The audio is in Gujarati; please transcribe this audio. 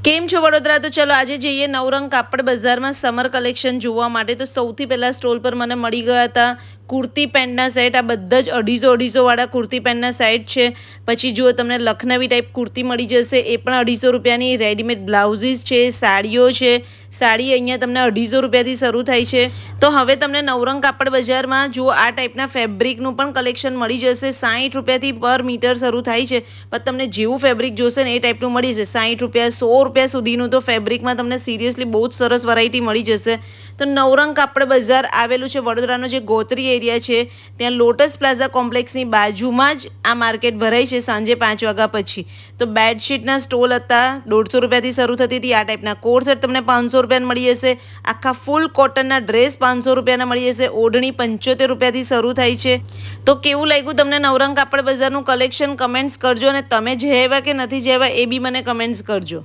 કેમ છો વડોદરા? તો ચલો આજે જઈએ નવરંગ કાપડ બજારમાં સમર કલેક્શન જોવા માટે. તો સૌથી પહેલા સ્ટોલ પર મને મળી ગયા હતા કુર્તી પેન્ટના સેટ. આ બધા જ 250 વાળા કુર્તી પેન્ટના સેટ છે. પછી જુઓ તમને લખનવી ટાઈપ કુર્તી મળી જશે, એ પણ 250 રૂપિયાની. રેડીમેડ બ્લાઉઝીસ છે, સાડીઓ છે. સાડી અહીંયા તમને 250 રૂપિયાથી શરૂ થાય છે. તો હવે તમને નવરંગ કાપડ બજારમાં જુઓ આ ટાઈપના ફેબ્રિકનું પણ કલેક્શન મળી જશે. 60 રૂપિયાથી પર મીટર શરૂ થાય છે, પણ તમને જેવું ફેબ્રિક જોશે ને એ ટાઈપનું મળી જશે. 60 રૂપિયા, 100 રૂપિયા સુધીનું તો ફેબ્રિકમાં તમને સિરિયસલી બહુ જ સરસ વેરાયટી મળી જશે. તો નવરંગ કાપડ બજાર આવેલું છે વડોદરાનો જે ગોત્રી એરિયા છે, ત્યાં લોટસ પ્લાઝા કોમ્પ્લેક્સની બાજુમાં જ આ માર્કેટ ભરાય છે સાંજે 5 વાગ્યા પછી. તો બેડશીટના સ્ટોલ હતા 150 રૂપિયાથી શરૂ થતી હતી. આ ટાઈપના કોર સેટ તમને 500 રૂપિયાના મળી જશે. આખા ફૂલ કોટનના ડ્રેસ 500 રૂપિયાના મળી જશે. ઓઢણી 75 રૂપિયાથી શરૂ થાય છે. તો કેવું લાગ્યું તમને નવરંગ કાપડ બજારનું કલેક્શન? કમેન્ટ્સ કરજો, અને તમે જઈ આવ્યા કે નથી જઈ આવ્યા એ બી મને કમેન્ટ્સ કરજો.